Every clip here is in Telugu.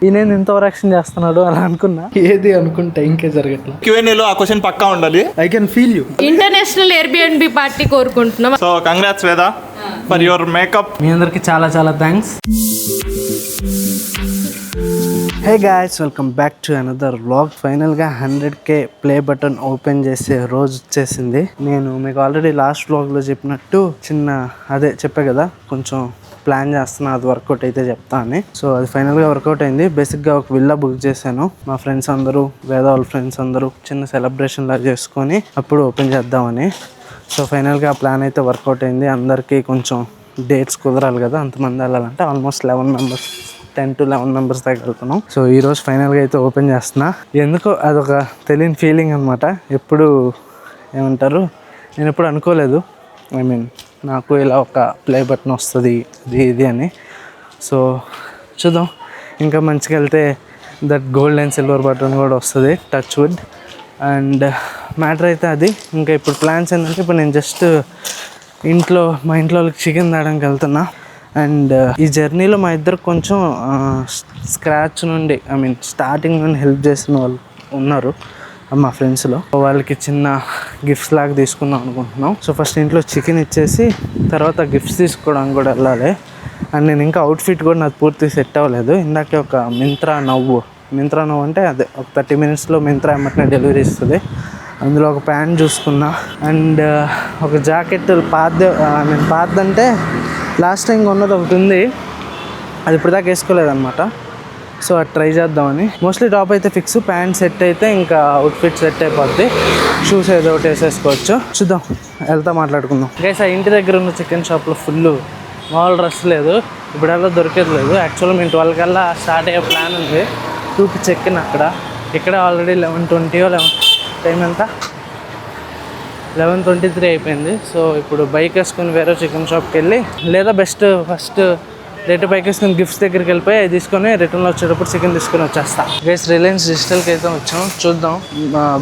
ఈయన ఇంత ఓవరాక్షన్ చేస్తున్నాడు అలా అనుకున్నా. ఏది అనుకుంటే ఇంకే జరగట్లేదు. Q&Aలో ఆ క్వశ్చన్ పక్కా ఉండాలి. I can feel you. International Airbnb party కోరుకుంటున్నాం. సో కంగ్రాట్స్ వేద ఫర్ యువర్ మేకప్. మీ అందరికి చాలా చాలా thanks. Hey guys, welcome back to another vlog. ఫైనల్గా 100K ప్లే బటన్ ఓపెన్ చేసే రోజు వచ్చేసింది. నేను మీకు ఆల్రెడీ లాస్ట్ వ్లాగ్లో చెప్పినట్టు చెప్పా కదా, కొంచెం ప్లాన్ చేస్తున్నా, అది వర్కౌట్ అయితే చెప్తా అని. సో అది ఫైనల్గా వర్కౌట్ అయింది. బేసిక్గా ఒక విల్లా బుక్ చేశాను. మా ఫ్రెండ్స్ అందరూ, వేద వాళ్ళ ఫ్రెండ్స్ అందరూ చిన్న సెలబ్రేషన్ లాగా చేసుకొని అప్పుడు ఓపెన్ చేద్దామని. సో ఫైనల్గా ఆ ప్లాన్ అయితే వర్కౌట్ అయింది. అందరికీ కొంచెం డేట్స్ కుదరాలి కదా, అంతమంది వెళ్ళాలంటే ఆల్మోస్ట్ 10 to 11 మెంబర్స్ దాకా వెళ్తున్నాం. సో ఈరోజు ఫైనల్గా అయితే ఓపెన్ చేస్తున్నా. ఎందుకో అదొక తెలియని ఫీలింగ్ అనమాట. నేను ఎప్పుడు అనుకోలేదు, నాకు ఇలా ఒక ప్లే బటన్ వస్తుంది ఇది అని. సో చూద్దాం, ఇంకా మంచిగా వెళ్తే that gold and silver button కూడా వస్తుంది, టచ్ వుడ్. అండ్ మ్యాటర్ అయితే అది. ఇంకా ఇప్పుడు ప్లాన్స్ ఏంటంటే, ఇప్పుడు నేను జస్ట్ మా ఇంట్లో వాళ్ళకి చికెన్ తేడానికి వెళ్తున్నా. అండ్ ఈ జర్నీలో మా ఇద్దరు కొంచెం స్క్రాచ్ నుండి స్టార్టింగ్ నుండి హెల్ప్ చేసిన వాళ్ళు ఉన్నారు మా ఫ్రెండ్స్లో. వాళ్ళకి చిన్న గిఫ్ట్స్ లాగా తీసుకుందాం అనుకుంటున్నాం. సో ఫస్ట్ ఇంట్లో చికెన్ ఇచ్చేసి తర్వాత గిఫ్ట్స్ తీసుకోవడానికి కూడా వెళ్ళాలి. అండ్ నేను ఇంకా అవుట్ఫిట్ కూడా నాకు పూర్తి సెట్ అవ్వలేదు. ఇందాకే ఒక మింత్రా నవ్వు అంటే అదే ఒక 30 minutesలో మింత్రా ఎమ్మటనే డెలివరీ ఇస్తుంది. అందులో ఒక ప్యాంట్ చూసుకున్నా. అండ్ ఒక జాకెట్ పాతదంటే లాస్ట్ టైం కొన్నది ఒకటి ఉంది, అది ఇప్పుడు దాకా వేసుకోలేదన్నమాట. సో అది ట్రై చేద్దామని. మోస్ట్లీ టాప్ అయితే ఫిక్స్, ప్యాంట్ సెట్ అయితే ఇంకా అవుట్ఫిట్ సెట్ అయిపోద్ది. షూస్ ఏదో ఒకటి వేసేసుకోవచ్చు. చూద్దాం, వెళ్తా మాట్లాడుకుందాం. గైస్, ఆ ఇంటి దగ్గర ఉన్న చికెన్ షాప్లో ఫుల్ మామూలు రష్ లేదు. ఇప్పుడల్లా దొరికేది లేదు. యాక్చువల్గా మేము 12 కల్లా స్టార్ట్ అయ్యే ప్లాన్ ఉంది. 2కి చెక్కిన ఇక్కడ ఆల్రెడీ 11:20 టైం ఎంత 11:23 అయిపోయింది. సో ఇప్పుడు బైక్ వేసుకొని వేరే చికెన్ షాప్కి వెళ్ళి, లేదా ఫస్ట్ రేటు బైక్ వేసుకొని గిఫ్ట్స్ దగ్గరికి వెళ్ళిపోయి అది తీసుకొని రిటర్న్లో వచ్చేటప్పుడు చికెన్ తీసుకొని వచ్చేస్తా. గైస్, రిలయన్స్ డిజిటల్కి అయితే వచ్చాం. చూద్దాం,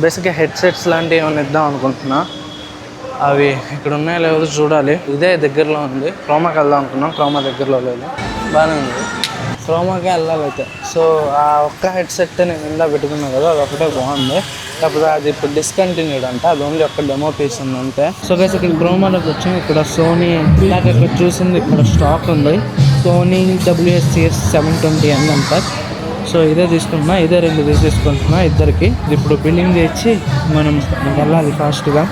బేసిక్గా హెడ్సెట్స్ లాంటివి ఏమైనా ఇద్దాం అనుకుంటున్నా. అవి ఇక్కడ ఉన్నాయో లేదో చూడాలి. ఇదే దగ్గరలో ఉంది. క్రోమాకి వెళ్దాం అనుకున్నాం, క్రోమా దగ్గరలో లేదు. బాగానే ఉంది, క్రోమాకే వెళ్ళాలి అయితే. సో ఆ ఒక్క హెడ్సెట్ నేను ఇందా పెట్టుకున్నాను కదా, అది ఒకటే బాగుంది. కాకపోతే అది ఇప్పుడు డిస్కంటిన్యూడ్ అంట, అది ఓన్లీ ఒక్క డెమో పీస్ ఉంది అంతే. సో గైస్, ఇక్కడ క్రోమాలోకి వచ్చాం. ఇక్కడ సోనీ నాకు ఇక్కడ చూసింది, ఇక్కడ స్టాక్ ఉంది. సోనీ WS-CS 720N అంట. సో ఇదే తీసుకుంటున్నా, ఇదే 2 తీసుకుంటున్నా ఇద్దరికి. ఇప్పుడు బిల్లింగ్ చేసి మనం వెళ్ళాలి ఫాస్ట్గా.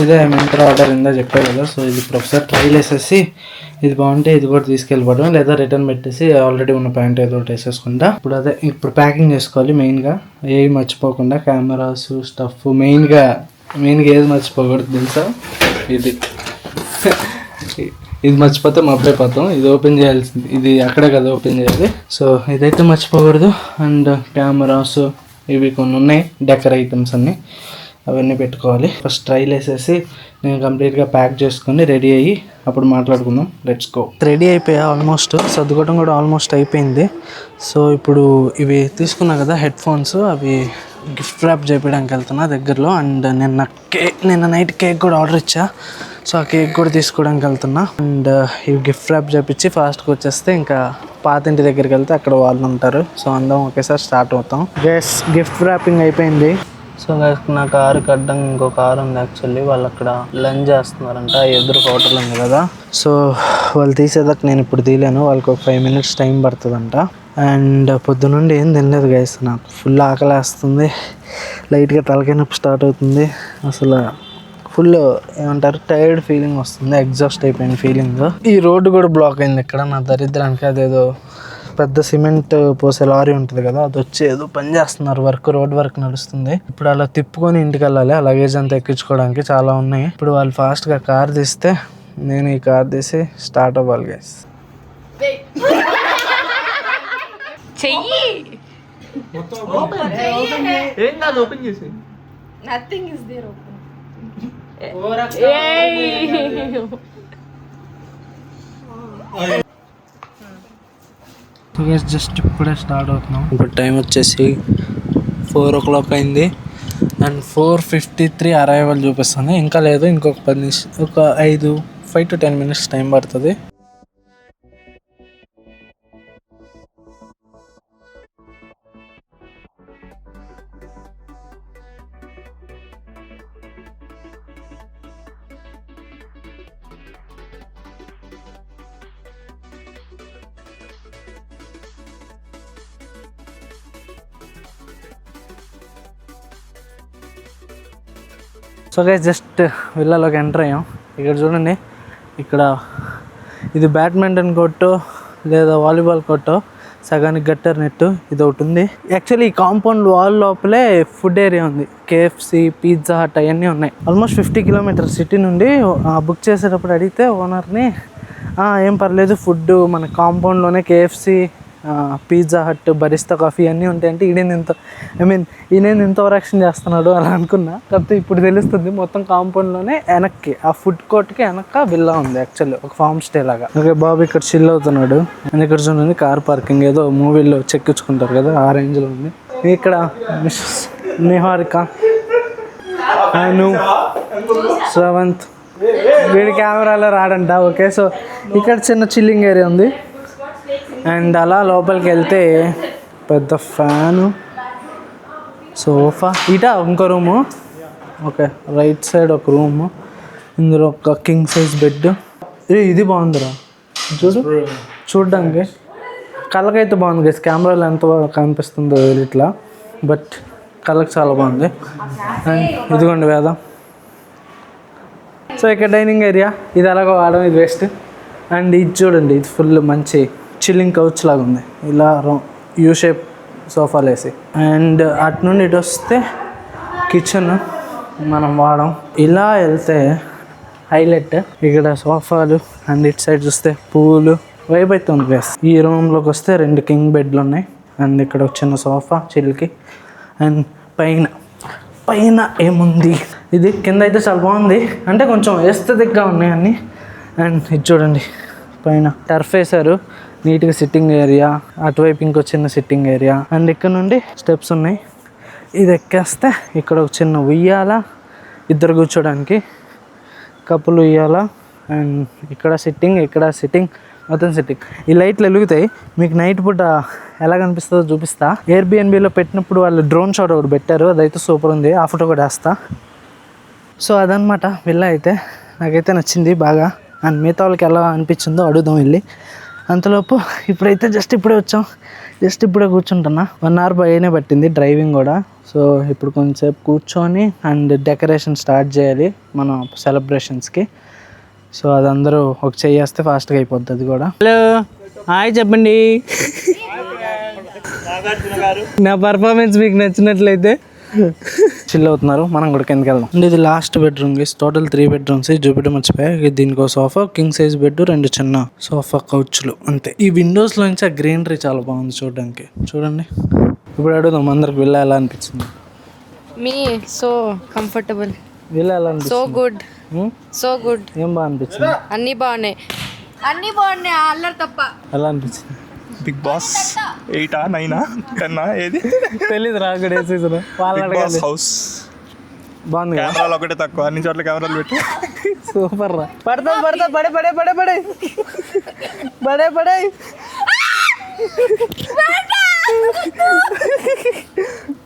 ఇదే మింత్రా ఆర్డర్ ఇందా చెప్పారు కదా. సో ఇది ప్రొఫెసర్ ట్రైల్ వేసేసి, ఇది బాగుంటే ఇది కూడా తీసుకెళ్ళిపోవడం, లేదా రిటర్న్ పెట్టేసి ఆల్రెడీ ఉన్న ప్యాంట్ ఏదో ఒకటి వేసేసుకుంటా. ఇప్పుడు ప్యాకింగ్ చేసుకోవాలి. మెయిన్గా ఏవి మర్చిపోకుండా, కెమెరాస్, స్టఫ్, మెయిన్గా ఏది మర్చిపోకూడదు తెలుసా, ఇది మర్చిపోతే మర్చిపోతాం. ఇది ఓపెన్ చేయాల్సింది, ఇది అక్కడే కదా ఓపెన్ చేయాలి. సో ఇదైతే మర్చిపోకూడదు. అండ్ కెమెరాస్ ఇవి కొన్ని ఉన్నాయి, డెకర్ ఐటమ్స్ అన్నీ, అవన్నీ పెట్టుకోవాలి. ఫస్ట్ ట్రైల్ వేసేసి నేను కంప్లీట్గా ప్యాక్ చేసుకొని రెడీ అయ్యి అప్పుడు మాట్లాడుకుందాం. Let's go. రెడీ అయిపోయా, ఆల్మోస్ట్ సర్దుకోవడం కూడా ఆల్మోస్ట్ అయిపోయింది. సో ఇప్పుడు ఇవి తీసుకున్నా కదా హెడ్ ఫోన్స్, అవి గిఫ్ట్ ర్యాప్ చేయడానికి వెళ్తున్నా దగ్గరలో. అండ్ నిన్న నైట్ కేక్ కూడా ఆర్డర్ ఇచ్చా. సో ఆ కేక్ కూడా తీసుకోవడానికి వెళ్తున్నా. అండ్ ఇవి గిఫ్ట్ ర్యాప్ చేపించి ఫాస్ట్గా వచ్చేస్తే ఇంకా పాతింటి దగ్గరికి వెళ్తే అక్కడ వాళ్ళు ఉంటారు. సో అందరం ఒకేసారి స్టార్ట్ అవుతాం. గిఫ్ట్ ర్యాపింగ్ అయిపోయింది. సో నా కారుకి అడ్డం ఇంకో కారు ఉంది. యాక్చువల్లీ వాళ్ళు అక్కడ లంచ్ చేస్తున్నారంట, ఎదురు హోటల్ ఉంది కదా. సో వాళ్ళు తీసేదాకా నేను ఇప్పుడు తీయలేను, వాళ్ళకి ఒక 5 minutes టైం పడుతుందంట. అండ్ పొద్దునుండి ఏం తినలేదు గైస్, నాకు ఫుల్ ఆకలి వేస్తుంది. లైట్గా తలకాయ నొప్పి స్టార్ట్ అవుతుంది. అసలు ఫుల్ టైర్డ్ ఫీలింగ్ వస్తుంది, ఎగ్జాస్ట్ అయిపోయిన ఫీలింగ్. ఈ రోడ్డు కూడా బ్లాక్ అయింది ఇక్కడ నా దరిద్రానికి. అదేదో పెద్ద సిమెంట్ పోసే లారీ ఉంటుంది కదా, అది వచ్చి ఏదో పని చేస్తున్నారు, రోడ్ వర్క్ నడుస్తుంది. ఇప్పుడు అలా తిప్పుకొని ఇంటికి వెళ్ళాలి, ఆ లగేజ్ అంతా ఎక్కించుకోవడానికి చాలా ఉన్నాయి. ఇప్పుడు వాళ్ళు ఫాస్ట్గా కార్ తీస్తే నేను ఈ కార్ తీసి స్టార్ట్ అవ్వాలి గైస్. జస్ట్ ఇప్పుడే స్టార్ట్ అవుతున్నాం. ఇప్పుడు టైం వచ్చేసి 4 o'clock అయింది. అండ్ 4:53 అరైవల్ చూపిస్తుంది. ఇంకా లేదు, ఇంకొక 10 నిమిషం, ఒక 5 to 10 minutes టైం పడుతుంది. సో గైస్ జస్ట్ విల్లాలోకి ఎంటర్ అయ్యాం. ఇక్కడ చూడండి, ఇక్కడ ఇది బ్యాడ్మింటన్ కోర్టు లేదా వాలీబాల్ కోర్టు, సగానికి గట్టర్ నెట్ ఇది ఒకటి ఉంది. యాక్చువల్లీ ఈ కాంపౌండ్ వాల్ లోపలే ఫుడ్ ఏరియా ఉంది. KFC, పిజ్జా హట్ అవన్నీ ఉన్నాయి. ఆల్మోస్ట్ 50 kilometers సిటీ నుండి. బుక్ చేసేటప్పుడు అడిగితే ఓనర్ని, ఏం పర్లేదు, ఫుడ్ మన కాంపౌండ్లోనే KFC, pizza hut, barista coffee అన్నీ ఉంటాయంటే ఈయన ఇంత ఓవరాక్షన్ చేస్తున్నాడు అలా అనుకున్నా. కాకపోతే ఇప్పుడు తెలుస్తుంది, మొత్తం కాంపౌండ్లోనే వెనక్కి ఆ ఫుడ్ కోర్ట్కి వెనక విల్లా ఉంది. యాక్చువల్లీ ఒక ఫార్మ్ స్టే లాగా. ఓకే, బాబు ఇక్కడ చిల్ అవుతున్నాడు. అండ్ ఇక్కడ చూడండి కార్ పార్కింగ్, ఏదో మూవీలో చెక్కించుకుంటారు కదా ఆ రేంజ్లో ఉంది. ఇక్కడ నిహారిక, అను, శ్రవంత్, వీడి కెమెరాలో రాడంట. ఓకే, సో ఇక్కడ చిన్న చిల్లింగ్ ఏరియా ఉంది. అండ్ అలా లోపలికి వెళ్తే పెద్ద ఫ్యాను, సోఫా, ఇంకో రూము. ఓకే, రైట్ సైడ్ ఒక రూము, ఇందులో ఒక కింగ్ సైజ్ బెడ్. ఇది బాగుందిరా, చూడడానికి కళ్ళకైతే బాగుంది గైస్. కెమెరాలో ఎంత కనిపిస్తుందో ఇట్లా, బట్ కళ్ళకి చాలా బాగుంది. అండ్ ఇదిగోండి వేద. సో ఇక్కడ డైనింగ్ ఏరియా, ఇది అలాగో వాడడం, ఇది వేస్ట్. అండ్ ఇది చూడండి, ఇది ఫుల్ మంచి చిల్లింగ్ కౌచ్ లాగా ఉంది, ఇలా యూ షేప్ సోఫాలు వేసి. అండ్ అటు నుండి ఇటు వస్తే కిచెన్ మనం వాడడం. ఇలా వెళ్తే హైలైట్ ఇక్కడ సోఫాలు, అండ్ ఇటు సైడ్ చూస్తే పూలు, వైబ్ అయితే ఉంది గైస్. ఈ రూమ్లోకి వస్తే 2 కింగ్ బెడ్లు ఉన్నాయి. అండ్ ఇక్కడ ఒక చిన్న సోఫా చిల్కి. అండ్ పైన ఏముంది, ఇది కింద అయితే చాలా బాగుంది, అంటే కొంచెం ఎస్థెటిక్గా ఉన్నాయి అన్నీ. అండ్ ఇది చూడండి, పైన టర్ఫ్ వేసారు, నీట్గా సిట్టింగ్ ఏరియా, అటువైపు ఇంకో చిన్న సిట్టింగ్ ఏరియా. అండ్ ఇక్కడ నుండి స్టెప్స్ ఉన్నాయి. ఇది ఎక్కేస్తే ఇక్కడ ఒక చిన్న ఉయ్యాల, ఇద్దరు కూర్చోడానికి కప్పులు ఉయ్యాల. అండ్ ఇక్కడ సిట్టింగ్, మొత్తం సిట్టింగ్. ఈ లైట్లు వెలుగుతాయి, మీకు నైట్ పూట ఎలా కనిపిస్తుందో చూపిస్తా. ఎయిర్బిఎన్బిలో పెట్టినప్పుడు వాళ్ళు డ్రోన్ షాట్ ఒకటి పెట్టారు, అదైతే సూపర్ ఉంది, ఆ ఫోటో కూడా వేస్తా. సో అదనమాట విల్లా అయితే. నాకైతే నచ్చింది బాగా. అండ్ మిగతా వాళ్ళకి ఎలా అనిపించిందో అడుగుదాం వెళ్ళి. అంతలోపు ఇప్పుడైతే ఇప్పుడే వచ్చాం, ఇప్పుడే కూర్చుంటున్నా. 1 hour పైనే పట్టింది డ్రైవింగ్ కూడా. సో ఇప్పుడు కొంచెంసేపు కూర్చొని అండ్ డెకరేషన్ స్టార్ట్ చేయాలి మన సెలబ్రేషన్స్కి. సో అది అందరూ ఒక చేస్తే ఫాస్ట్గా అయిపోద్ది అది కూడా. హలో, హాయ్ చెప్పండి. నా పర్ఫార్మెన్స్ మీకు నచ్చినట్లయితే చిల్ అవుతున్నారు, మనం కూడా కిందకి వెళ్దాం. అంటే ఇది last bedroom guys. Total 3 bedrooms చూపెట్టి మర్చిపోయా. దీనికి ఒక సోఫా, కింగ్ సైజ్ బెడ్, 2 చిన్న సోఫా కౌచ్లు అంతే. ఈ విండోస్ లోంచి ఆ గ్రీనరీ చాలా బాగుంది చూడడానికి. చూడండి, ఇప్పుడు అడుగుదాం అందరికి విల్లా ఎలా అనిపించింది. మీ సో కంఫర్టబుల్, విల్లా ఎలా అనిపించింది? So good. ఏం బాగా అనిపించింది? అన్నీ బాగున్నాయి, అల్లరి తప్ప. ఎలా అనిపించింది? బిగ్ బాస్ 8, 9, 10 ఏది తెలీదు రాగడ సీజన్. వాళ్ళ హౌస్ బాగుంది. కెమెరాలు ఒకటే తక్కువ, అన్ని చోట్ల కెమెరాలు పెట్టి సూపర్ రా. పడతా పడే పడే పడే పడే పడే పడే పడే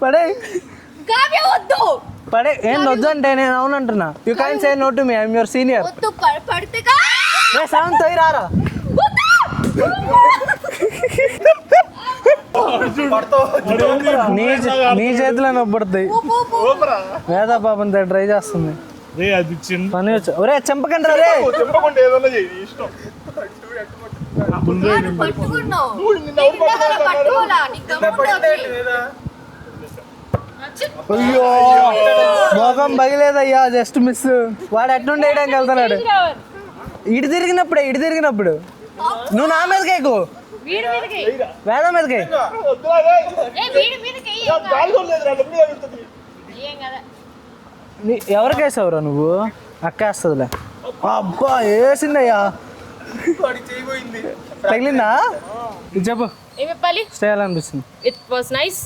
పడే. ఏం వద్దు అంటే నేను అవునంటున్నా. You can say no to me, I'm your senior. Sevanth రారా, నీ చేతిలో నొప్పడుతాయి. వేదా పాపం ట్రై చేస్తుంది. పని వచ్చా ఒరే చెంపకండి రే. అయ్యో మోకం బగిలేదయ్యా, జస్ట్ మిస్. వాడు ఎట్నుండి వేయడానికి వెళ్తున్నాడు. ఇటు తిరిగినప్పుడు నువ్వు నా మీదకి ఎక్కువ, వేద మీదకి. ఎవరికి వేసావురా నువ్వు? అక్కేస్తుందిలే. అబ్బా వేసిందయ్యా, తగిలిందా? ఇది చెప్పు, స్టే ఎలా అనిపిస్తుంది? It was nice.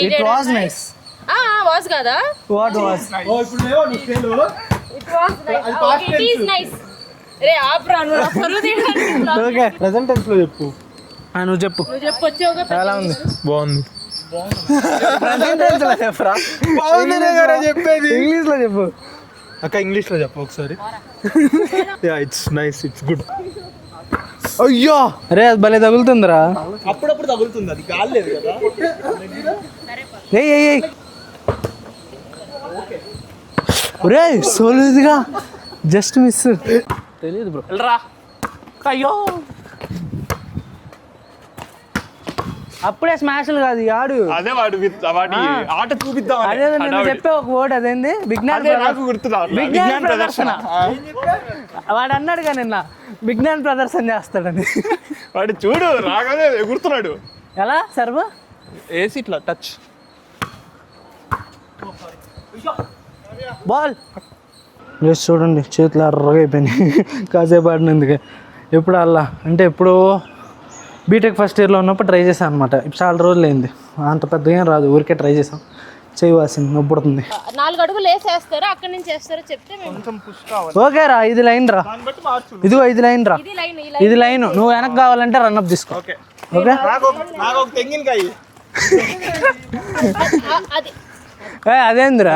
It was nice. Was కదా what was it is nice రే ఆప్రా నువ్వు పరువు తీయడానికి ఓకే ప్రెజెంట్ టెన్స్ లో చెప్పు నువ్వు చెప్పు వచ్చావుగా ఎలా ఉంది బాగుంది. ప్రెజెంట్ టెన్స్ లో చెప్పరా బాగుందనే కదా చెప్పేది ఇంగ్లీష్ లో చెప్పు అక్క ఇంగ్లీష్లో చెప్పు ఒకసారి. Yeah it's nice, it's good. అయ్యో అరే అది భలే తగులుతుందిరా. అప్పుడప్పుడు తగులుతుంది, అది గాలి లేదు కదా. ఏయ్ ఒరే సోలుదిగా జస్ట్ మిస్. తెలియదు బ్రో. వెళ్ళరా. అయ్యో అప్పుడే స్మాష్లు కాదు ఆడు. అదే వాడి ఆట చూపిద్దాం. అదే నువ్వు చెప్పే ఒక వర్డ్ అదేంది విజ్ఞాన నాకు గుర్తున్నా, విజ్ఞాన ప్రదర్శన. వాడు అన్నాడుగా నిన్న విజ్ఞాన ప్రదర్శన చేస్తాడని. వాడు చూడు రాగానే ఎగురుతున్నాడు. ఎలా సర్వ వేసి ఇట్లా టచ్ బాల్ వేసి చూడండి చేతులు ఎర్రగా అయిపోయినాయి కాసేపు ఆడినందుకే. ఎప్పుడు అలా అంటే ఎప్పుడు బీటెక్ ఫస్ట్ ఇయర్లో ఉన్నప్పుడు ట్రై చేశాను అనమాట. ఇప్పుడు చాలా రోజులు అయింది, అంత పెద్దగా ఏం రాదు, ఊరికే ట్రై చేసాం. చేయవలసింది నొప్పుడుతుంది. 4 అడుగులు వేసేస్తారా అక్కడి నుంచి వేస్తారా చెప్తే మేము ఓకే రా, ఇది లైన్ రా, ఇదిగో ఇది లైన్ రా, ఇది లైన్ ఇది లైన్. నువ్వు వెనక్కి కావాలంటే రన్అప్ తీసుకో. ఓకే తెంగినకాయ అది అదేందిరా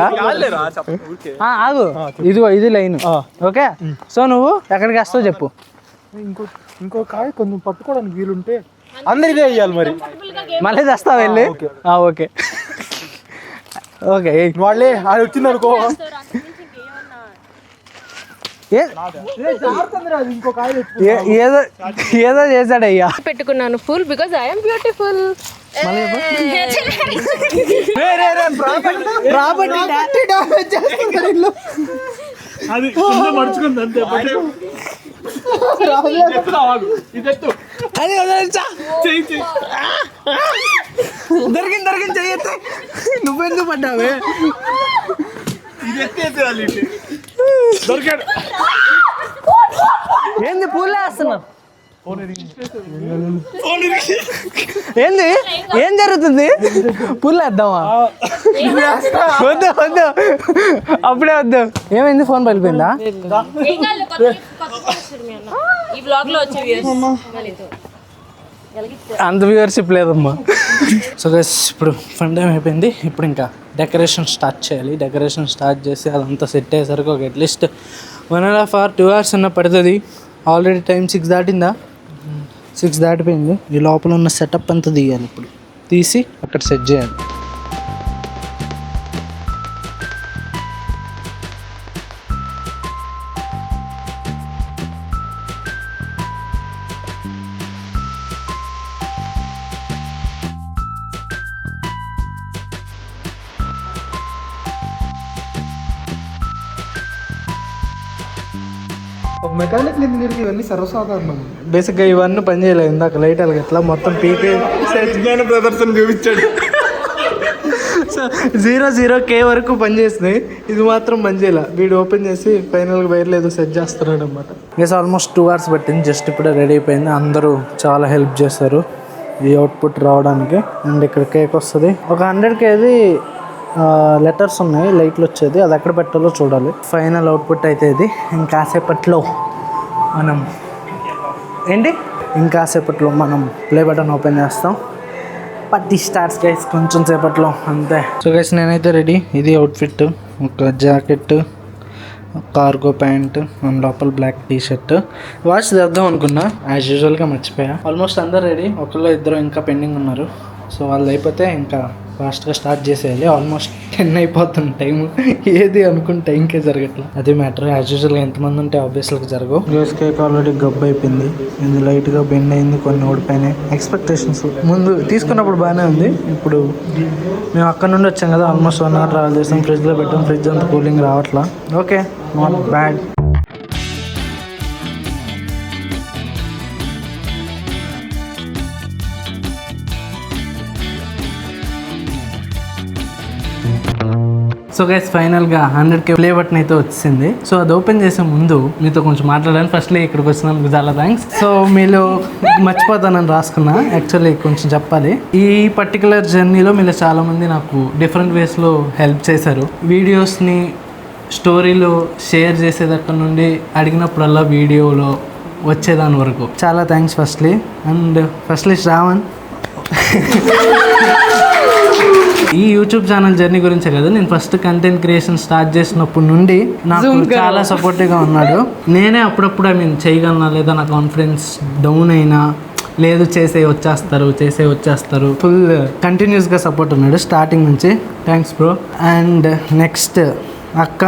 ఆగు, ఇదిగో ఇది లైన్. ఓకే సో నువ్వు ఎక్కడికి వేస్తావు చెప్పు. ఇంకో కాయ కొంచెం పట్టుకోవడానికి వీలుంటే అందరికీ వేయాలి మరి. మళ్ళీ తెస్తావు వెళ్ళి. ఓకే ఓకే వాళ్ళే అది వచ్చింది అనుకో. ఏదో ఏదో చేశాడయ్యా. పెట్టుకున్నాను full because I am beautiful. అది మడుచుకుంది అంతే. దొరికింది దొరికింది చెయ్యొచ్చు. నువ్వెందుకు పడ్డావే? ఇది ఎత్తేసేయాలి. దొరికాడు. ఏంది పూలే వేస్తున్నా? ఏంది ఏం జరుగుతుంది? పూలు వేద్దామా? వద్దు వద్దు అప్పుడే వద్దు. ఏమైంది ఫోన్ పగిలిపోయిందా? ఈ బ్లాగ్ లో వచ్చే అంత వ్యూవర్షిప్ లేదమ్మా. సో గైస్ ఇప్పుడు ఫన్ టైం అయిపోయింది. ఇప్పుడు ఇంకా డెకరేషన్ స్టార్ట్ చేయాలి. డెకరేషన్ స్టార్ట్ చేసి అదంతా సెట్ అయ్యేసరికి ఒక అట్లీస్ట్ 1.5 hours 2 hours అన్న పడుతుంది. Already time 6 దాటిందా? 6 దాటిపోయింది. ఈ లోపల ఉన్న సెటప్ అంతా తీయాలి. ఇప్పుడు తీసి అక్కడ సెట్ చేయాలి. మెకానిక్ ఇంజనీర్కి ఇవన్నీ సర్వసాధారణం. బేసిక్గా ఇవన్నీ పని చేయలేదు. ఇందాక లైట్ అలాగ ఎట్లా మొత్తం పీకే విజ్ఞాన ప్రదర్శన చూపించాడు. సో 0 వరకు పనిచేసినాయి. ఇది మాత్రం పని చేయలే. వీడు ఓపెన్ చేసి ఫైనల్గా వైర్లు ఏదో సెట్ చేస్తున్నాడు అనమాట. గేస్ ఆల్మోస్ట్ 2 hours పట్టింది. జస్ట్ ఇప్పుడే రెడీ అయిపోయింది. అందరూ చాలా హెల్ప్ చేస్తారు ఈ అవుట్పుట్ రావడానికి. అండ్ ఇక్కడ కేక్ వస్తుంది. ఒక 100Kది లెటర్స్ ఉన్నాయి, లైట్లు వచ్చేది. అది ఎక్కడ పెట్టాలో చూడాలి. ఫైనల్ అవుట్పుట్ అయితే ఇది. ఇంకాసేపట్లో మనం ప్లే బటన్ ఓపెన్ చేస్తాం. పట్టి స్టార్ట్స్ గైస్ కొంచెం సేపట్లో అంతే. సో గైస్ నేనైతే రెడీ. ఇది అవుట్ఫిట్, ఒక జాకెట్, కార్గో ప్యాంట్ అండ్ లోపల బ్లాక్ టీ-షర్ట్. వాచ్ తెద్దాం అనుకున్నా, యాజ్ యూజువల్గా మర్చిపోయా. ఆల్మోస్ట్ అందరు రెడీ. ఒకళ్ళు ఇద్దరు ఇంకా పెండింగ్ ఉన్నారు. సో వాళ్ళు అయిపోతే ఇంకా ఫాస్ట్గా స్టార్ట్ చేసేయాలి. ఆల్మోస్ట్ 10 అయిపోతుంది టైం. ఏది అనుకున్న టైంకే జరగట్లేదు. అది మ్యాటర్. యాజ్ యూజువల్గా ఎంతమంది ఉంటే ఆబ్వియస్గా జరగవు. గ్యాస్ కేక్ ఆల్రెడీ గబ్బు అయిపోయింది. ఇది లైట్గా బెండ్ అయింది, కొన్ని ఓడిపోయినాయి. ఎక్స్పెక్టేషన్స్ ముందు తీసుకున్నప్పుడు బాగానే ఉంది. ఇప్పుడు మేము అక్కడ నుండి వచ్చాం కదా, ఆల్మోస్ట్ 1 hour ట్రావెల్ చేసాం. ఫ్రిడ్జ్లో పెట్టాం, ఫ్రిడ్జ్ అంత కూలింగ్ రావట్లా. Okay, not bad. So guys ఫైనల్గా 100K ప్లే బటన్ అయితే వచ్చింది. సో అది ఓపెన్ చేసే ముందు మీతో కొంచెం మాట్లాడాను. ఫస్ట్లీ ఇక్కడికి వచ్చినందుకు చాలా థ్యాంక్స్. సో మీలో మర్చిపోతానని రాసుకున్నా, యాక్చువల్లీ కొంచెం చెప్పాలి. ఈ పర్టికులర్ జర్నీలో మీరు చాలామంది నాకు డిఫరెంట్ వేస్లో హెల్ప్ చేశారు. వీడియోస్ని స్టోరీలో షేర్ చేసే దగ్గర నుండి అడిగినప్పుడల్లా వీడియోలో వచ్చేదాని వరకు చాలా thanks firstly. And firstly Shravan ఈ యూట్యూబ్ ఛానల్ జర్నీ గురించే కదా, నేను ఫస్ట్ కంటెంట్ క్రియేషన్ స్టార్ట్ చేసినప్పటి నుండి నాకు చాలా సపోర్టివ్గా ఉన్నాడు. నేనే అప్పుడప్పుడు చేయగలనా లేదా నా కాన్ఫిడెన్స్ డౌన్ అయినా లేదు చేసే వచ్చేస్తారు ఫుల్ కంటిన్యూస్గా సపోర్ట్ ఉన్నాడు స్టార్టింగ్ నుంచి. Thanks bro. అండ్ నెక్స్ట్ అక్క,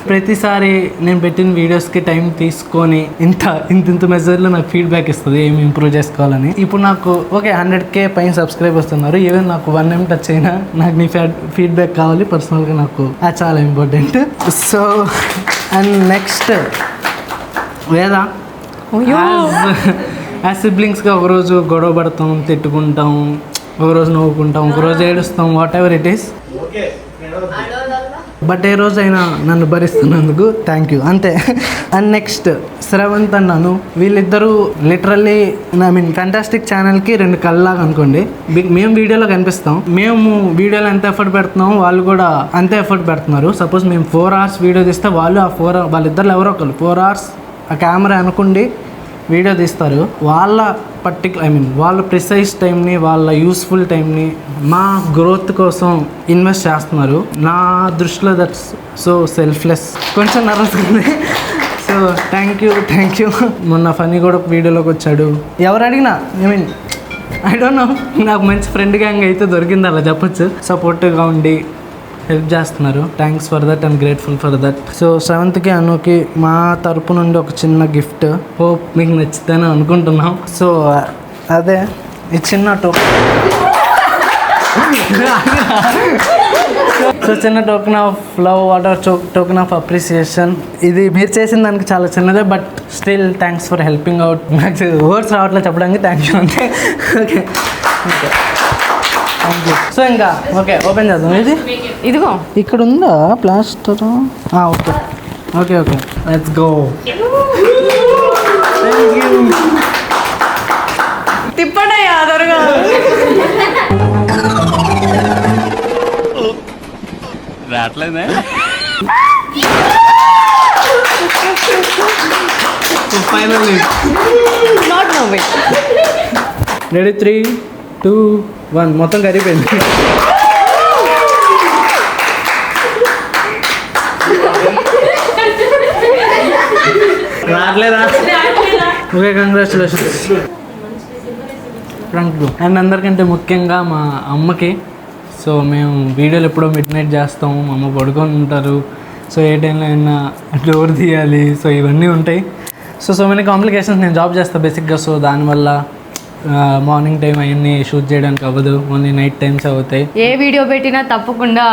ప్రతిసారి నేను పెట్టిన వీడియోస్కి టైం తీసుకొని ఇంత మెజర్లో నాకు ఫీడ్బ్యాక్ ఇస్తుంది ఏమి ఇంప్రూవ్ చేసుకోవాలని. ఇప్పుడు నాకు ఓకే 100K పైన సబ్స్క్రైబర్స్ ఉన్నారు, ఈవెన్ నాకు 1M టచ్ అయినా నాకు నీ ఫీడ్బ్యాక్ కావాలి పర్సనల్గా, నాకు అది చాలా important. So and next Veda, as సిబ్లింగ్స్గా ఒకరోజు గొడవ పడతాం, తిట్టుకుంటాం, ఒకరోజు నవ్వుకుంటాం, ఒకరోజు ఏడుస్తాం, whatever it is. But ఏ రోజైనా నన్ను భరిస్తున్నందుకు థ్యాంక్ యూ, అంతే. అండ్ నెక్స్ట్ శ్రవంత్ అన్నాను, వీళ్ళిద్దరూ లిటరల్లీ ఫ్యాంటాస్టిక్ ఛానల్కి 2 కళ్ళలాగా అనుకోండి. మేము వీడియోలో కనిపిస్తాం, మేము వీడియోలో ఎంత ఎఫర్ట్ పెడుతున్నామో వాళ్ళు కూడా అంతే ఎఫర్ట్ పెడుతున్నారు. సపోజ్ మేము 4 hours వీడియో తీస్తే వాళ్ళు వాళ్ళిద్దరు ఎవరో ఒకరు 4 hours ఆ కెమెరా అనుకోండి వీడియో తీస్తారు. వాళ్ళ వాళ్ళ ప్రిసైజ్ టైంని, వాళ్ళ యూస్ఫుల్ టైంని మా గ్రోత్ కోసం ఇన్వెస్ట్ చేస్తున్నారు. నా దృష్టిలో దట్స్ సో సెల్ఫ్లెస్. కొంచెం నర్వస్ ఉంది. So thank you. మొన్న ఫనీ కూడా వీడియోలోకి వచ్చాడు. ఎవరు అడిగినా ఐ డోంట్ నో, నాకు మంచి ఫ్రెండ్ గ్యాంగ్ అయితే దొరికింది అలా చెప్పొచ్చు. సపోర్టివ్గా ఉండి హెల్ప్ చేస్తున్నారు. Thanks for that, I'm grateful for that. So సెవెంత్కి అనుకి మా తరపు నుండి ఒక చిన్న గిఫ్ట్, హోప్ మీకు నచ్చుతుందని అనుకుంటున్నాం. సో అదే ఈ చిన్న చిన్న token of love, water token of appreciation. ఇది మీరు చేసిన దానికి చాలా చిన్నదే, but still thanks for helping out. నాకు వర్డ్స్ రావట్లేదు చెప్పడానికి, థ్యాంక్ యూ అంతే. ఓకే సో ఇంకా ఓకే ఓపెన్ చేద్దాం. ఇది ఇదిగో ఇక్కడ ఉందా ప్లాస్టర్? Okay let's go. తిప్పడయ్యా త్వరగా. రావట్లేదే. Finally not moving. రెడీ 3, 2, 1 మొత్తం కరిగిపోయింది. రావట్లేదా? Okay, congratulations. అండ్ అందరికంటే ముఖ్యంగా మా అమ్మకి. సో మేము వీడియోలు ఎప్పుడో మిడ్నైట్ చేస్తాము, మా అమ్మ పడుకొని ఉంటారు. సో ఏ టైంలో అయినా డోర్ తీయాలి, సో ఇవన్నీ ఉంటాయి. So many complications. నేను జాబ్ చేస్తాను బేసిక్గా, సో దానివల్ల మార్నింగ్ టైం అవన్నీ షూట్ చేయడానికి అవ్వదు, ఓన్లీ నైట్ టైమ్స్ అవుతాయి. ఏ వీడియో పెట్టినా తప్పకుండా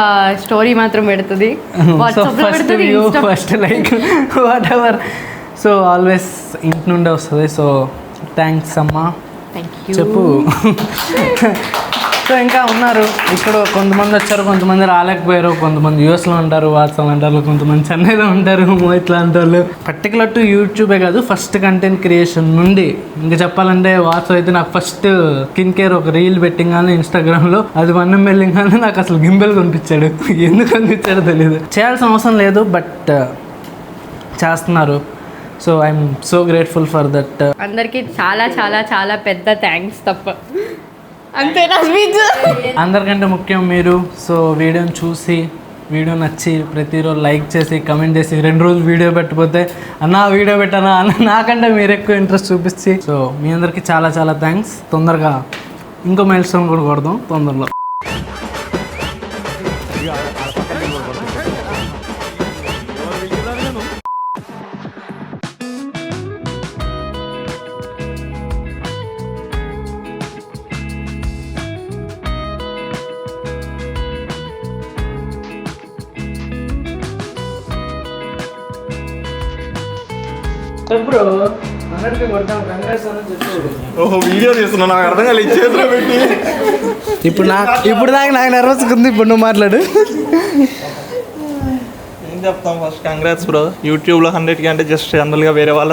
స్టోరీ మాత్రం పెడుతుంది, first like what ever. So always ఇంటి నుండే వస్తుంది. సో థ్యాంక్స్ అమ్మా. చెప్పు. సో ఇంకా ఉన్నారు ఇక్కడ, కొంతమంది వచ్చారు, కొంతమంది రాలేకపోయారు, కొంతమంది యూఎస్లో ఉంటారు, వాట్సాప్ అంటారు, కొంతమంది చెన్నైలో ఉంటారు, మోహిత్ లాంటి వాళ్ళు. పర్టికులర్ టు యూట్యూబే కాదు, ఫస్ట్ కంటెంట్ క్రియేషన్ నుండి ఇంకా చెప్పాలంటే వాట్సాప్ అయితే నాకు ఫస్ట్ స్కిన్ కేర్ ఒక రీల్ పెట్టింగానే ఇన్స్టాగ్రామ్లో అది 1M వెళ్ళింగానే నాకు అసలు గింబెల్ కనిపించాడు. ఎందుకు కనిపించాడో తెలియదు. చేయాల్సిన అవసరం లేదు, బట్ చేస్తున్నారు. So I'm so grateful for that. అందరికీ చాలా చాలా చాలా పెద్ద థ్యాంక్స్ తప్ప అంతేనా స్పీచ్. అందరికంటే ముఖ్యం మీరు. సో వీడియోని చూసి, వీడియో నచ్చి ప్రతిరోజు లైక్ చేసి, కమెంట్ చేసి, 2 రోజులు వీడియో పెట్టకపోతే అన్న వీడియో పెట్టానా అన్న నాకంటే మీరు ఎక్కువ ఇంట్రెస్ట్ చూపించి, సో మీ అందరికీ చాలా చాలా థ్యాంక్స్. తొందరగా ఇంకో మైల్ స్టోన్ కూడా కొడదాం తొందరలో. బ్రో ఓహో వీడియో తీస్తున్నా, నాకు అర్థం కాలేదు. చేతిలో పెట్టి ఇప్పుడు దాకా నాకు నర్వస్ ఉంది. ఇప్పుడు నువ్వు మాట్లాడు. ఏం చెప్తాం, ఫస్ట్ కంగ్రాట్స్ బ్రో. యూట్యూబ్లో 100K అంటే జస్ట్ జనరల్గా వేరే వాళ్ళ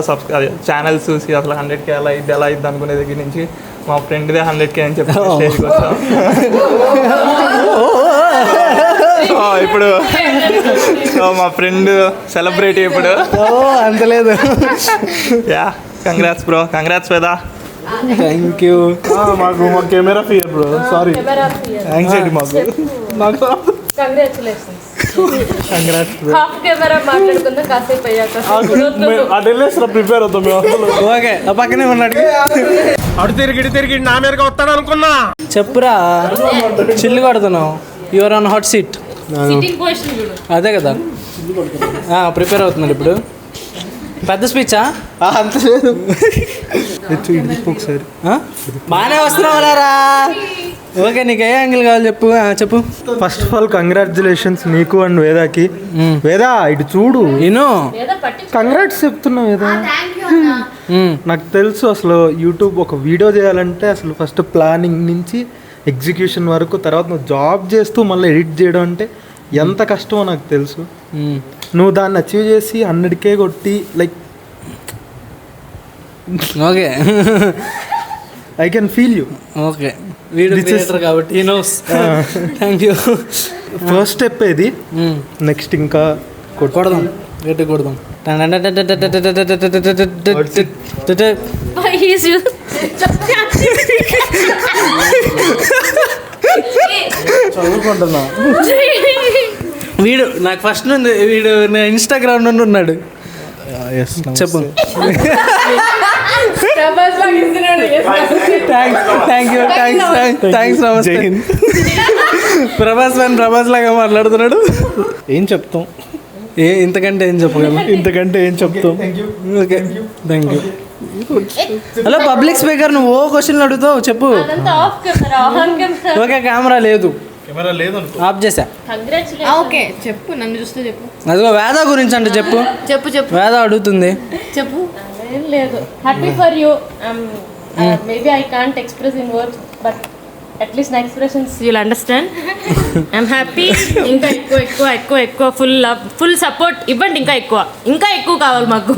ఛానల్స్ చూసి అసలు 100K ఎలా ఇది అనుకునే దగ్గర నుంచి మా ఫ్రెండ్దే 100K అని చెప్పి స్టేజ్కి వచ్చాం. ఇప్పుడు మా ఫ్రెండ్ సెలబ్రిటీ ఇప్పుడు. అంత లేదు. Yeah congrats bro, congrats Veda. Thank you. మాకు camera fear bro, sorry. Anxiety మాకు. Congratulations. Congrats bro. Half camera మాట్లాడుకుందాం కాసేపు అయ్యాక. అటు వెళ్ళేసిన ప్రిపేర్ అవుతాం మేము. ఓకే పక్కనే ఉన్నాడు. అటు తిరిగి నా మీదకి వస్తాడు అనుకున్నా. చెప్పురా, చిల్లు కొడుతున్నావు. Your on hot seat. Sitting position చూడు. అదే కదా, ప్రిపేర్ అవుతున్నాడు ఇప్పుడు. పెద్ద స్పీచా? అంత లేదు. ఒకసారి బాగానే వస్తున్నావురా. ఓకే, నీకు ఏ యాంగిల్ కావాలి చెప్పు. చెప్పు. ఫస్ట్ ఆఫ్ ఆల్ కంగ్రాచులేషన్స్ నీకు అండ్ వేదాకి. వేదా ఇటు చూడు. నేను లేదా పట్టి కంగ్రాట్స్ చెప్తున్నా వేదా. నాకు తెలుసు అసలు యూట్యూబ్ ఒక వీడియో చేయాలంటే అసలు ఫస్ట్ ప్లానింగ్ నుంచి ఎగ్జిక్యూషన్ వరకు, తర్వాత నువ్వు జాబ్ చేస్తూ మళ్ళీ ఎడిట్ చేయడం అంటే ఎంత కష్టమో నాకు తెలుసు. నువ్వు దాన్ని అచీవ్ చేసి 100K కొట్టి like okay I can feel you. Okay, video కాబట్టి నోస్. Thank you. ఫస్ట్ స్టెప్ ఏది, నెక్స్ట్ ఇంకా కొడదాం, గట్టి కొడదాం. చదువుకుంటున్నా. వీడు నాకు ఫస్ట్ నుండి వీడు ఇన్స్టాగ్రామ్ నుండి ఉన్నాడు. చెప్పు. థ్యాంక్స్ నమస్తే. ప్రభాస్ లాగా మాట్లాడుతున్నాడు. ఏం చెప్తాం, ఇంతకంటే ఏం చెప్పగలం? ఇంతకంటే ఏం చెప్తాం. Okay thank you. Hello public speaker, నువ్వు ఓ క్వశ్చన్లు అడుగుతావు చెప్పు. అదంతా of camera, on camera. Okay camera లేదు, కెమెరా లేదు, ఆఫ్ చేసా. కంగ్రాచులేషన్స్. ఓకే చెప్పు, నన్ను చూస్తే చెప్పు. అదిగో వేద గురించి అంటే చెప్పు. చెప్పు వేద అడుగుతుంది. చెప్పు. ఏం లేదు, happy for you. Maybe I can't express in words, but at least నా expressions you'll understand. I'm happy. ఇంకా ఎక్కువ ఎక్కువ ఎక్కువ ఎక్కువ ఫుల్ లవ్, ఫుల్ సపోర్ట్ ఇవ్వండి. ఇంకా ఎక్కువ కావాలి మాకు.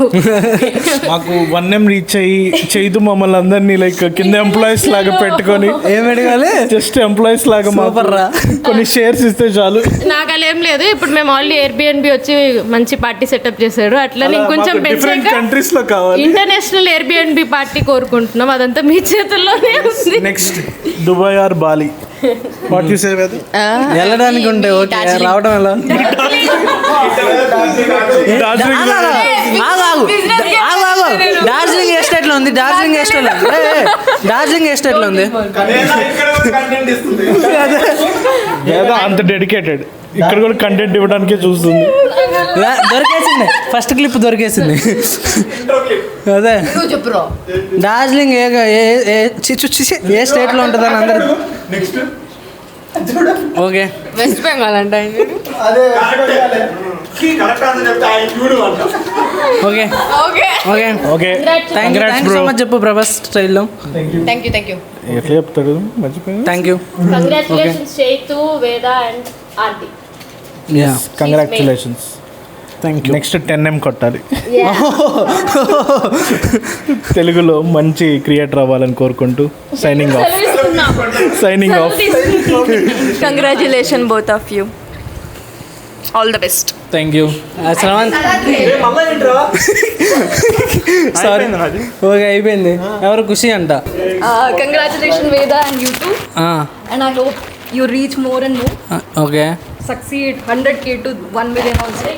1M రీచ్ అయ్యి చేయదు మమ్మల్ని అందరినీ లైక్ కింద ఎంప్లాయీస్ లాగా పెట్టుకొని. ఏం అడగాలి? జస్ట్ ఎంప్లాయీస్ లాగా మాపర్రా, కొన్ని షేర్స్ ఇస్తే చాలు. నాకు అలా ఏం లేదు. ఇప్పుడు మేము ఆల్రెడీ Airbnb వచ్చి మంచి పార్టీ సెటప్ చేశాడు. అట్లా ఇంకొంచెం డిఫరెంట్ కంట్రీస్ లో కావాలి. ఇంటర్నేషనల్ Airbnb పార్టీ కోరుకుంటున్నాం. అదంతా మీ చేతుల్లోనే ఉంది. Next Dubai or Bali. What you say వేద? వెళ్ళడానికి ఉంటే ఓకే, రావడం ఎలా? డార్జిలింగ్ ఎస్టేట్ లో ఉంది. డార్జిలింగ్ ఎస్టేట్ లో ఉంది. వేద అంత డెడికేటెడ్, ఇక్కడ కూడా కంటెంట్ ఇవ్వడానికే చూస్తుంది. దొరికేసింది, ఫస్ట్ క్లిప్ దొరికేసింది. అదే డార్జిలింగ్ ఏ స్టేట్ లో ఉంటుంది అని అందరు. ఓకే వెస్ట్ బెంగాల్ అంట. Okay okay okay thank you so much చెప్పు ప్రభాస్ స్టైల్లో. Thank you. ఎట్లా చెప్తాడు మర్చిపోయాను. Thank you. కంగ్రాచులేషన్స్ చైతు, వేద and Aarti. Congratulations. Thank you. Next 10M కొట్టాలి. తెలుగులో మంచి క్రియేటర్ అవ్వాలని కోరుకుంటూ signing off. Congratulation both of you. All the best. Thank you. Sorry okay అయిపోయింది. ఎవరు ఖుషి అంట. Congratulations Veda and you too. And I hope you reach more and more. Okay Succeed 100K to 1 million also.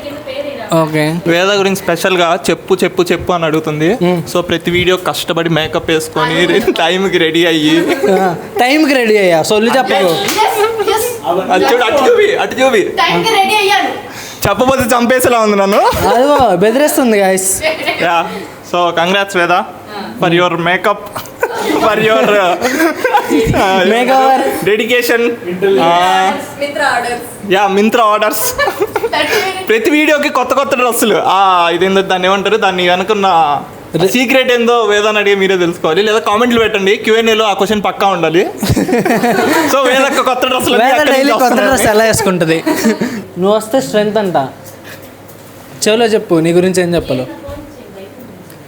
Okay. వేద గురించి స్పెషల్గా చెప్పు అని అడుగుతుంది. సో ప్రతి వీడియో కష్టపడి మేకప్ వేసుకొని టైంకి రెడీ అయ్యా సొల్లు చెప్పకు. అటు చూపి చెప్పబోతే చంపేసేలా ఉంది నన్ను. అదిగో బెదిరిస్తుంది గాయస్. యా సో కంగ్రాట్స్ వేద for your makeup, for your makeover dedication. Myntra orders. ప్రతి వీడియోకి కొత్త డ్రెస్సులు. ఇదేందో దాన్ని ఏమంటారు, దాన్ని అనుకున్న సీక్రెట్ ఏందో వేదాన్ని అడిగి మీరే తెలుసుకోవాలి, లేదా కామెంట్లు పెట్టండి. Q&Aలో ఆ క్వశ్చన్ పక్కా ఉండాలి. సో వేదక్క కొత్త డ్రెస్సులు డైలీ కొత్త డ్రెస్ ఎలా వేసుకుంటుంది? నువ్వు వస్తే స్ట్రెంగ్త్ అంట. చెవులో చెప్పు నీ గురించి ఏం చెప్పాలో.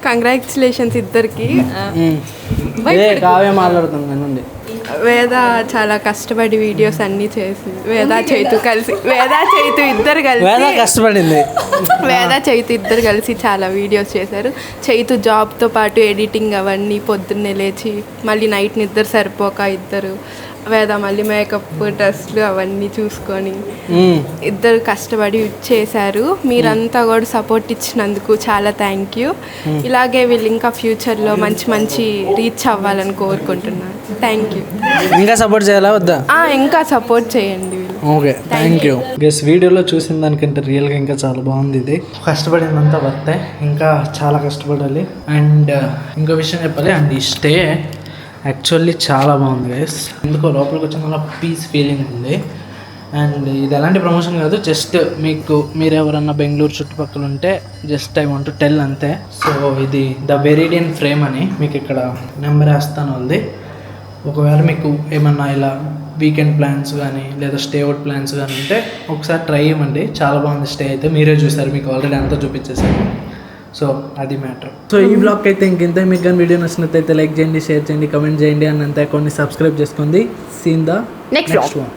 కంగ్రాచులేషన్స్ ఇద్దరికి. కావ్య మాట్లాడుతుంది కనండి. వేద చాలా కష్టపడి వీడియోస్ అన్నీ చేసి వేద చైతు ఇద్దరు కష్టపడింది. వేద చైతు ఇద్దరు కలిసి చాలా వీడియోస్ చేశారు. చైతు జాబ్తో పాటు ఎడిటింగ్ అవన్నీ పొద్దున్నే లేచి మళ్ళీ నైట్ నిద్ర సరిపోక ఇద్దరు, వేద మళ్ళీ మేకప్ డ్రెస్లు అవన్నీ చూసుకొని ఇద్దరు కష్టపడి చేశారు. మీరంతా కూడా సపోర్ట్ ఇచ్చినందుకు చాలా థ్యాంక్ యూ. ఇలాగే వీళ్ళు ఇంకా ఫ్యూచర్లో మంచి రీచ్ అవ్వాలని కోరుకుంటున్నాను. Thank you. ఇంకా సపోర్ట్ చేయాలా వద్దా? ఇంకా సపోర్ట్ చేయండి. Okay, thank you. గెస్ వీడియోలో చూసిన దానికంటే రియల్గా ఇంకా చాలా బాగుంది. ఇది కష్టపడిందంతా వర్తే, ఇంకా చాలా కష్టపడాలి. అండ్ ఇంకో విషయం చెప్పాలి, అండ్ ఈ స్టే యాక్చువల్లీ చాలా బాగుంది గైస్. ఎందుకో లోపలికి వచ్చిన చాలా పీస్ ఫీలింగ్ ఉంది. అండ్ ఇది ఎలాంటి ప్రమోషన్ కాదు, జస్ట్ మీరు ఎవరన్నా బెంగళూరు చుట్టుపక్కల ఉంటే just I want to tell అంతే. సో ఇది ద వెరీడియన్ ఫ్రేమ్ అని మీకు ఇక్కడ నెంబర్ వేస్తాను వాళ్ళది. ఒకవేళ మీకు ఏమన్నా ఇలా వీకెండ్ ప్లాన్స్ కానీ లేదా స్టే అవుట్ ప్లాన్స్ కానీ ఉంటే ఒకసారి ట్రై చేయమండి. చాలా బాగుంది స్టే అయితే, మీరే చూసారు, మీకు ఆల్రెడీ అంతా చూపించేసాను. సో అది మ్యాటర్. సో ఈ బ్లాగ్ అయితే ఇంత. మీకు కానీ వీడియో నచ్చినట్లయితే లైక్ చేయండి, షేర్ చేయండి, కమెంట్ చేయండి, అండ్ అంతే కొన్ని సబ్స్క్రైబ్ చేసుకోండి. Seen the next one.